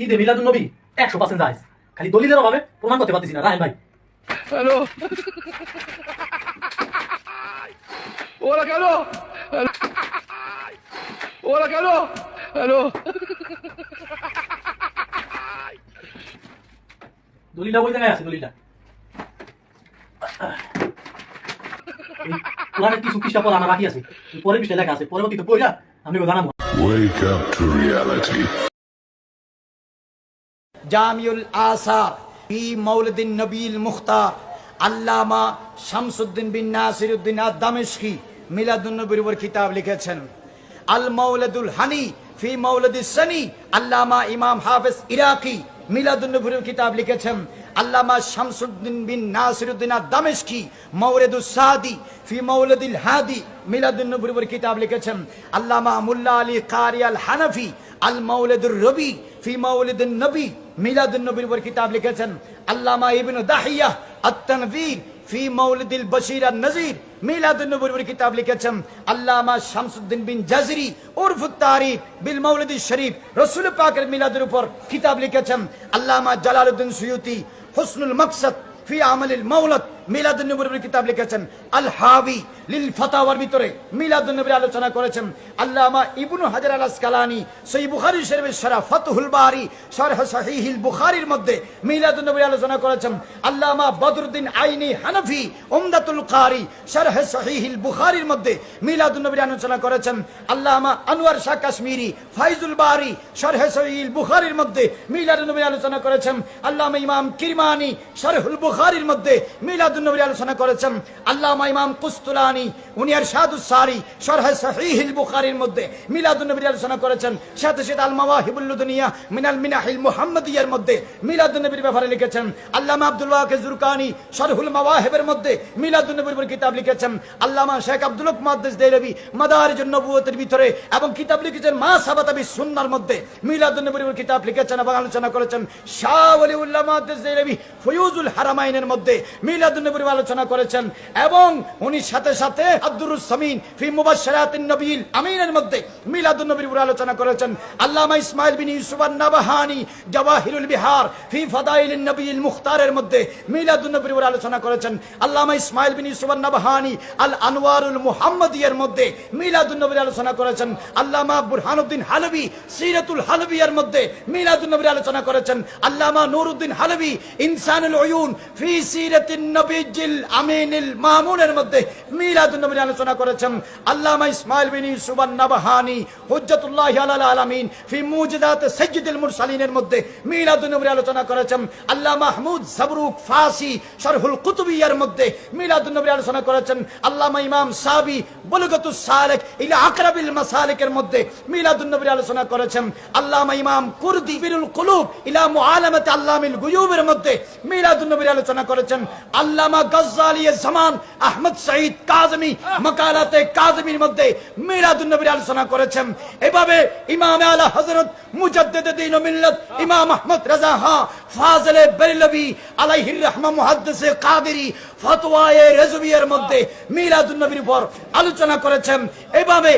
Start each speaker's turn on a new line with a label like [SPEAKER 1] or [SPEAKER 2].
[SPEAKER 1] ঈদে মিলাদুন নবী 100% জায়েজ, খালি দলিলের অভাবে প্রমাণ করতে পারতেছি না। রাহেন ভাই
[SPEAKER 2] হ্যালো ওরা কেন ওরা কেন হ্যালো
[SPEAKER 1] দলিলটা ওই জায়গায় আছে। দলিলটা কোরআনের কিছু পৃষ্ঠা পড়া আমার বাকি আছে, পরের পৃষ্ঠায় লেখা আছে, পরবর্তীতে পড়া আমি জানাবো।
[SPEAKER 3] Wake up to reality.
[SPEAKER 4] Jamiul আসার ফি মাউলিদিন নবীল মুখতার আল্লামা শামসুদ্দিন বিন নাসিরউদ্দিন আদ-দামেশকি মিলাদুন নবীর উপর কিতাব লিখেছেন। আল মাউলিদুল হানি ফি মাউলিদিস সানি আল্লামা ইমাম হাফেজ ইরাকি মিলাদুন নবীর উপর কিতাব লিখেছেন। আল্লামা শামসুদ্দিন বিন নাসিরউদ্দিন আদ-দামেশকি মাওরিদুস সাদি ফি মাউলিদিল হাদি মিলাদুন নবীর উপর কিতাব লিখেছেন। আল্লামা মুল্লা আলী কারি আল হানাফি আল মাউলিদুর রবি ফি মাউলিদিন নবী মিলাদুন নবীর উপর কিতাব লিখেছেন। আল্লামা ইবনু দাহিয়া আত-তানভীর ফি মাউলিদিল বশীর আন-নযীর মিলাদুন নবীর উপর কিতাব লিখেছেন। আল্লামা শামসুদ্দিন বিন জাজরি উরফুত তারিখ বিল মাউলিদিশ শরীফ রাসূল পাকের মিলাদের উপর কিতাব লিখেছেন। আল্লামা জালালউদ্দিন সুয়ুতি হুসনুল মাকসাদ ফি আমালিল মাওলাদ মিলাদুন নবীর উপর কিতাব লিখেছেন। আল হাবি লিল ফাতাওয়ার ভিতরে মিলাদুন নবীর আলোচনা করেছেন। আল্লামা ইবনু হাজার আল আসকালানি সহিহ বুখারী শরীফের শরহ ফাতহুল বারি শরহ সহিহুল বুখারীর মধ্যে মিলাদুন নবীর আলোচনা করেছেন। আল্লামা বদরুদ্দিন আইনি হানাফি উমদাতুল কারি শরহ সহিহুল বুখারীর মধ্যে মিলাদুন নবীর আলোচনা করেছেন। আল্লামা আনোয়ার শাহ কাশ্মীরি ফাইজুল বারি শরহ সহিহুল বুখারীর মধ্যে মিলাদুন নবীর আলোচনা করেছেন। আল্লামা ইমাম কিরমানি শরহুল বুখারীর মধ্যে মিলাদুন নবীর আলোচনা করেছেন। আল্লামা ইমাম কুস্তুলানি উনি ইরশাদুস সারি শরহ সহিহুল বুখারীর মধ্যে মিলাদুন নবীর আলোচনা করেছেন। সাথে সাথে আল মাওয়াহিবুল লুদুনিয়া মিনাল মিনাহিল মুহাম্মাদিয়ার মধ্যে মিলাদুন নবীর ব্যাপারে লিখেছেন। আল্লামা আব্দুল ওয়াকিস জুরকানি শরহুল মাওয়াহিবের মধ্যে মিলাদুন নবীর উপর কিতাব লিখেছেন। আল্লামা শেখ আব্দুল হক মুহাদ্দিস দেহলভী মাদারিজুন নবুওয়াতের ভিতরে এবং কিতাব লিখেছেন মা সাবাতা বিস সুন্নাহর মধ্যে মিলাদুন নবীর উপর কিতাব লিখেছেন এবং আলোচনা করেছেন। শাহ ওলিউল্লাহ মুহাদ্দিস দেহলভী ফয়ুজুল হারামাইনের মধ্যে মিলাদুন নবীর আলোচনা করেছেন এবং উনি সাথে সাথে আব্দুরুস সামিন ফি মুবাশশারাতিন নবীল আমিনের মধ্যে মিলাদুন নবীর উপর আলোচনা করেছেন। আল্লামা ইসমাইল বিন ইউসুফ আন-নাবাহানি জাওয়াহিরুল বিহার ফি ফাদাইলিন নবীল মুখতারের মধ্যে মিলাদুন নবীর উপর আলোচনা করেছেন। আল্লামা ইসমাইল বিন ইউসুফ আন-নাবাহানি আল আনওয়ারুল মুহাম্মাদিয়ার মধ্যে মিলাদুন নবীর আলোচনা করেছেন। আল্লামা বুরহানুদ্দিন হালবি সিরাতুল হালবিয়ার মধ্যে মিলাদুন নবীর আলোচনা করেছেন। আল্লামা নুরউদ্দিন হালবি ইনসানুল উয়ুন ফি সিরাতিন নবীজিল আমিনিল মামুনের মধ্যে মিলাদুন নবীর আলোচনা করেছেন। আল্লামা ইসমাইল বিন ইউসুফ আন-নাবাহানি হুজ্জাতুল্লাহ আলাল আলামিন ফি মুজিজাত সাইয়্যিদুল মুরসালিনের মধ্যে মিলাদুন নবীর আলোচনা করেছেন। আল্লামা মাহমুদ সাবরুক ফাসি শরহুল কুতুবিয়ার মধ্যে মিলাদুন নবীর আলোচনা করেছেন। আল্লামা ইমাম সাবি বুলগাতুস সালিক ইলা আকরাবিল মাসালিকের মধ্যে মিলাদুন নবীর আলোচনা করেছেন। আল্লামা ইমাম কুরদি বিরুল কুলুব ইলা মুআলামাত আল্লামিল গুয়ুবের মধ্যে মিলাদুন নবীর আলোচনা করেছেন। আল্লামা গজ্জালি জামান আহমদ সঈদ কাজমি মাকালাতে কাজমির মধ্যে মিলাদুন নবীর আলোচনা করেছেন। এভাবে ইমাম আলা হযরত মুজাদ্দিদ দ্বীন ও মিল্লাত ইমাম আহমদ রাজা ফাজিলে বেরলভী আলাইহির রাহমা মুহাদ্দিসে কাদেরী ফতওয়ায়ে রেজভিয়ার মধ্যে মিলাদুন নবীর উপর আলোচনা করেছেন। এভাবে